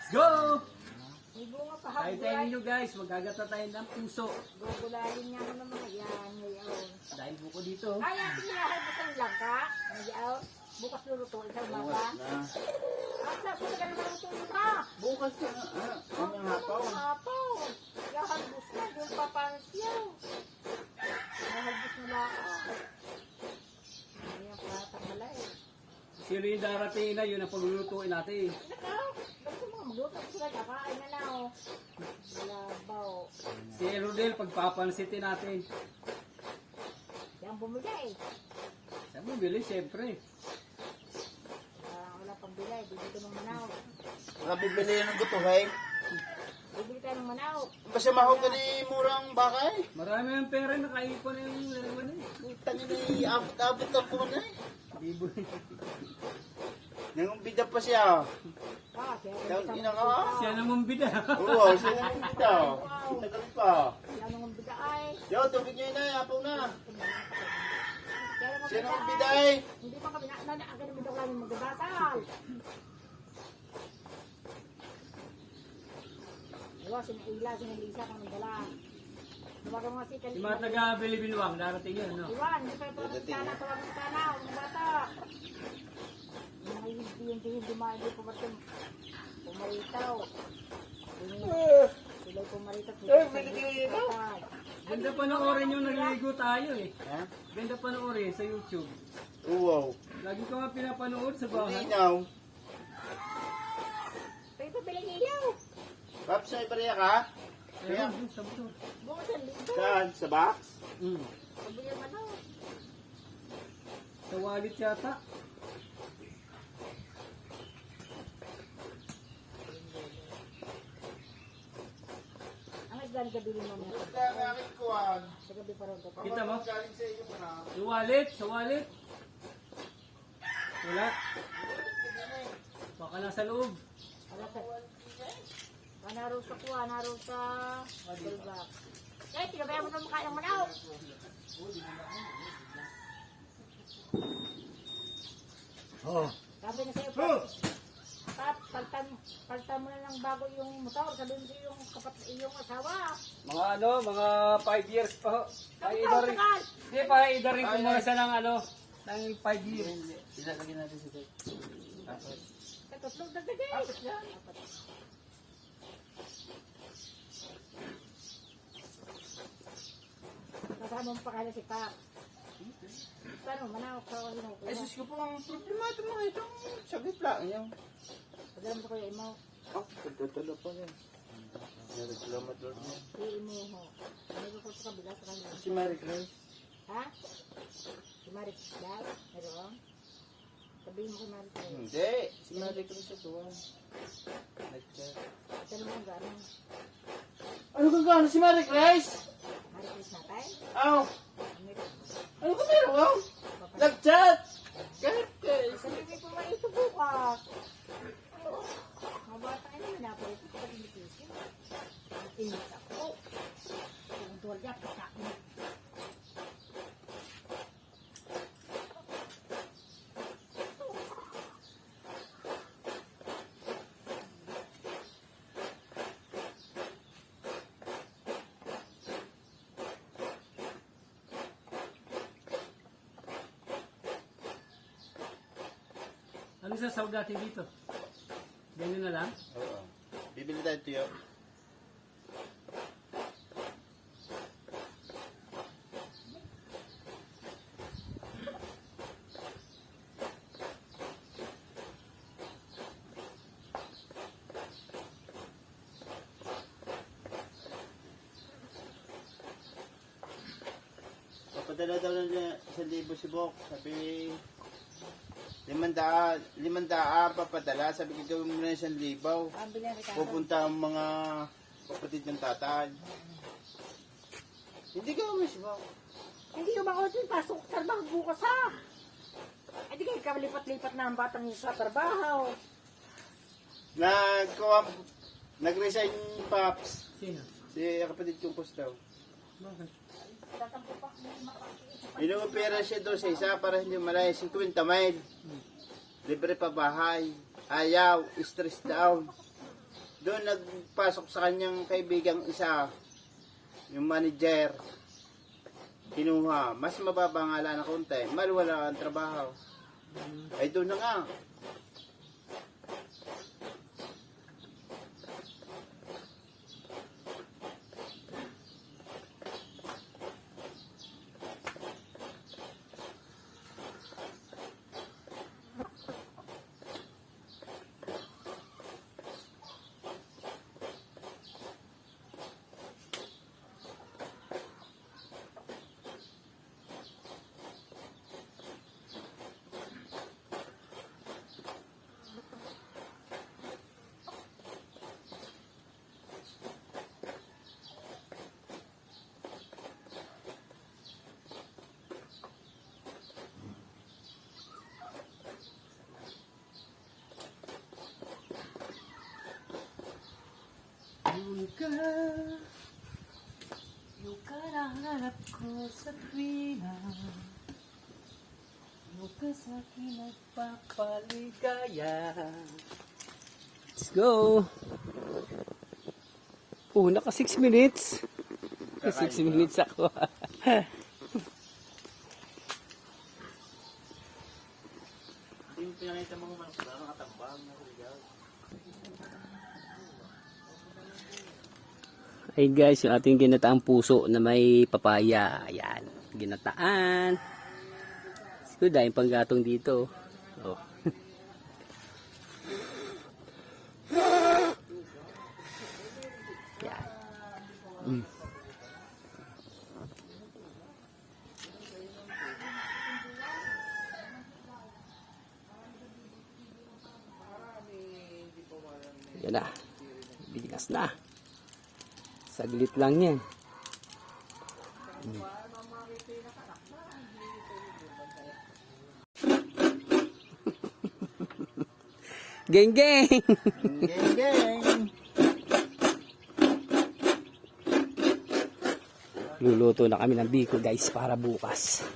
Let's go! May bunga pa Tayo tayo nyo guys, magagata tayo ng puso. Gugulayin niya ako ng mga yan ngayon. Dahil buko dito. Ay, ang pinaharbusan lang ka. Ngayon, bukas lulutuin sa umaga. Asa, kung ka naman lutuin ka. Bukas ka na. Ang hapaw. Hapaw. Kaharbus na, yung papansiyaw. Kaharbus na lang ako. Ayan, patatangala eh. Sino yung darating na yun ang paglulutuin natin. Nakaw, ba't yung mga magluto sila kakain na na oh. Labaw. Si Rodel, pagpapansitin natin. Yan bumigay. Saan mo bili? Siyempre. Wala pang bilay, bibili ng manaw. Nakabibili ng gutuhay. Bibili tayo ng manaw. Kasi mahal ka ni murang bakay. Marami ang pera, nakaipon na yung lalaman eh. Tangin na abot lang po na eh. Bibo. Nangumbida pa siya. Kaya Yung ina ka. Siya namang bida. Oo, siya nangumbida. Tagal pa. Yan ang bigay. Yo, tubig niya na, apaw na. Siya Kaya nangumbida eh. hindi pa kami na agad naman daw kami magdadasal. Diba, sinaila, sinalisa kami dala. Dibaga mga si Yung mga taga-Bilibinuang, darating yun, no? Iwan, hindi pa ito ang tana, tawag ng tana, ang bata. Yung mga hindi hindi pumaritaw. Sila'y pumaritaw. Ganda pa ng orin yung naliligo tayo eh. Ha? Ganda pa ng orin sa YouTube. Oo. Lagi ko nga pinapanood sa bahay. Linaw. Pwede pa bilang ilaw. Paps, may bariya ka? Ayun, dun sa motor. Bukas ang lito. Saan? Sa box? Sabi yung ano. Sa wallet yata. Ang isdan gabi mo mo. Ito ang aking kuwan. Sa gabi pa rin. Kita mo? Galing sa iyo pa na. Sa wallet, sa wallet. Wala. Baka nasa loob. Wala sa... Naro sa kuha, naro sa... Silbak. Eh, tinabayan mo sa mukha ng manaw. Oh. Sabi na sa'yo, Pat, paltan mo na ng bago yung motor. Sabihin mo yung iyong asawa. Mga ano, mga 5 years pa ho. Sabi Iba rin. tagal. Hindi, pa rin kumasa ng ano, ng 5 years. Ilalagay natin sa tayo. Katutlog na gagay. Apat yan. Kasama mo pa kaya si Pat. Paano, manawag ka o Ay, sus ko po ang problema ito mga itong saglit lang. Yung... pagalam sa kuya Imaw. Oh, pagtatalo pa yan. Nareklama doon niya. Si Imuho. Ano ko sa kabila sa kanya? Si Marie Grace. Ha? Si Marit Dal? Meron? Sabihin mo kay Marit Dal. Hindi. Si Marie Grace ito. Nag-chat. Ito naman gano'n. Ano kang gano'n si Marie Grace? Marit Dal natin? Aw! Ano ka meron? Nag-chat! Kahit kayo. Sabihin ko ba ito bukas? Mga bata ay naman napo ito kapag inipisip. At init ako. Kung tuwal niya, pagkakin. Ano sa sahog natin dito? Ganyan na lang? Oo. Bibili tayo ito yun. Papadala daw na 1,000 si Bok. Sabi, 500 papadala. Sabi ko gawin mo na 1,000. Pambili ang Ricardo. Pupunta ang mga kapatid ng tatay. Hindi gawin si Bok. Hindi yung mga hotel, pasok sa trabaho bukas ha. Eh di kayo kalipat-lipat na ang batang sa trabaho. Nag-resign yung Paps. Sino? Si kapatid kong daw. Bakit? Inumupera siya doon sa isa para hindi malaya 50 mile. libre pa bahay. Ayaw, stress daw. Doon nagpasok sa kanyang kaibigang isa, yung manager. Kinuha, mas mababa nga lang na konti, wala ang trabaho. Ay doon na nga. Yung karangarap ko sa tuwina, yung ka sa akin nagpapaligaya. Let's go! Oh, naka 6 minutes. Naka 6 minutes ako. Hindi mo pinakita mga manok na nakatambang. Ay guys, yung ating ginataang puso na may papaya. Ayan, ginataan. Siguro dahil panggatong dito. Oh. Yan. Yan na. Bigas na. Saglit lang yan. Geng geng! Geng geng! Luluto na kami ng biko guys para bukas.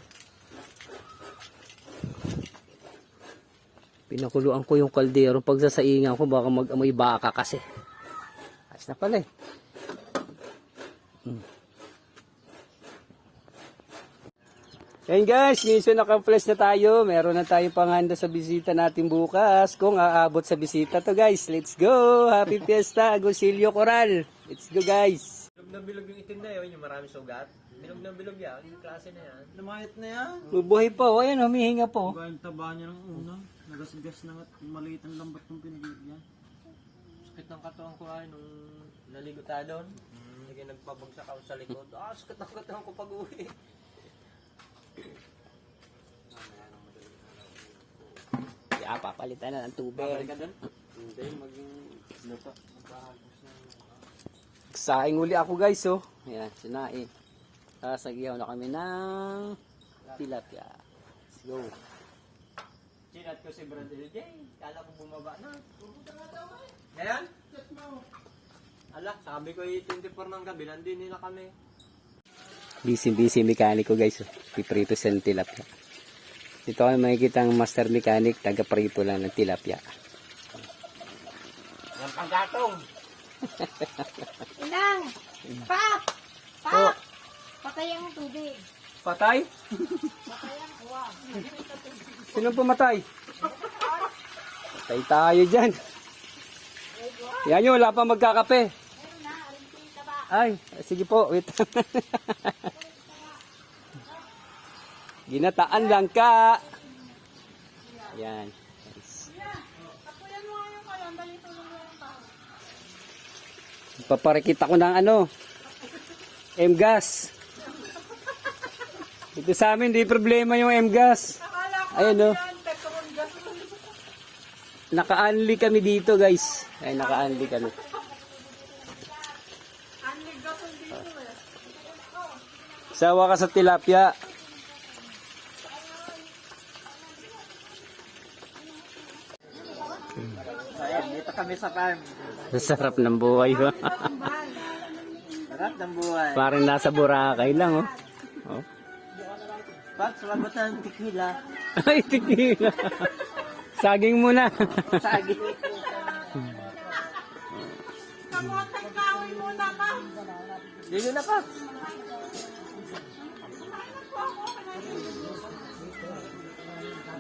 Pinakuluan ko yung kaldero. Pag sasaingan ko baka mag-amoy baka kasi. Ayos na pala eh. Yan guys, minsan naka-flash na tayo. Meron na tayong panghanda sa bisita natin bukas. Kung aabot sa bisita to guys. Let's go! Happy Fiesta, Agoncillo Coral. Let's go guys! Bilog na bilog yung itim na yun, yung marami sugat. Bilog na bilog yan, yung klase na yan. Lumayat na yan. Bubuhay pa. O ayan, humihinga po. Kaya yung taba niya ng una, nagasgas na at maliit ang lambat ng pinagigyan. Sakit ng katawan ko ay nung naligo tayo doon. Lagi nagpabagsak ako sa likod. Sakit ng katawan ko pag uwi. Kaya papalitan na ng tubig. Ka doon? Hindi, maging luto. Saing uli ako guys oh. Ayan, sinaing. Sasagiyaw na kami ng tilapia. Let's go. Chinat ko si Brad LJ. Kala ko bumaba na. Ngayon? Ala, sabi ko 24 ng gabi, nandun nila kami. Busy mekaniko guys. Piprito sa tilapia. Dito kami makikita ang master mechanic. Taga-prito lang ng tilapia. Ang panggatong. Inang! Pak! Pak! Patay ang tubig. Patay? Patay ang kuwa. Sino pumatay? Patay tayo dyan. Yan yun, wala pa magkakape. Meron na, aling taba. Ay, sige po, wait. Ginataan lang ka. Yan. Nice. Kapuyan mo nga yung kalan, bali tulong mo yung tao. Paparikita ko ng ano, M-gas. Ito sa amin, di problema yung M-gas. Ayan o. Naka-unli kami dito guys. Ay, naka-unli kami. Sawa ka sa tilapia. Ayan, dito kami sa farm. Sarap ng buhay ba? Sarap ng buhay. Parang nasa Boracay lang oh. Oh. Pat, salamat ng tequila. Ay, tequila. Saging muna. Saging. Kamotay kahoy muna ka. Dito na pa.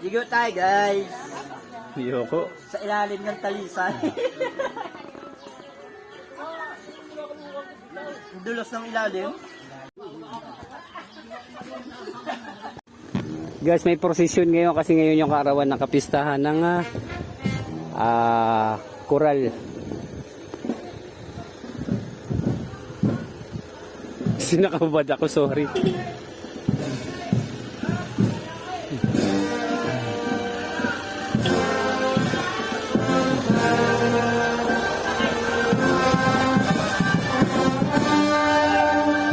Ligo tayo guys. Yoko. Sa ilalim ng talisan. Dulos ng ilalim. Guys, may prosesyon ngayon kasi ngayon yung kaarawan ng kapistahan ng koral. Sinakabad ako, sorry.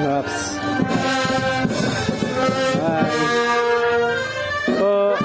Oops. Bye. Po.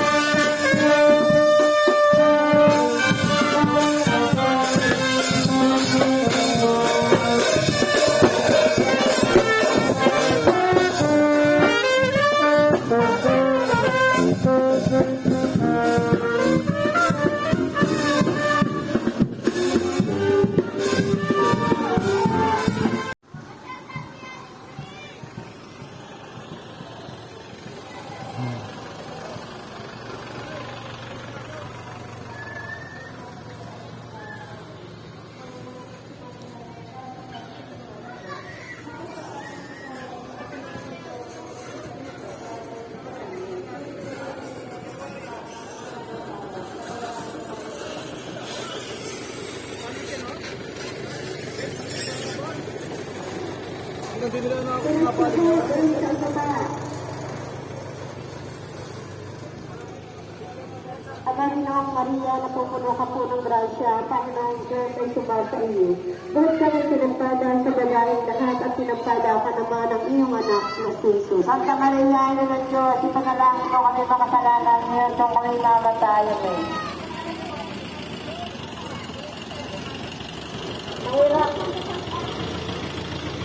Panginoong Maria, napupuno ka po ng grasya, Panginoong Diyos ay sumasa sa iyo. Doon ka rin sinampada sa bayaing lahat at sinampada ka naman ng iyong anak na Jesus. Santa Maria, ina ng Diyos, ipanalangin mo kami makasalanan ngayon kung kami namatayan eh.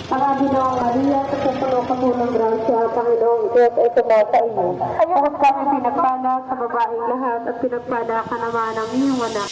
Panginoong Maria, napupuno ka po ng grasya, Panginoong Diyos ay sumasa sa iyo. Ayun kami pinagpala sa babaeng lahat at pinagpala ka naman ng iyong anak.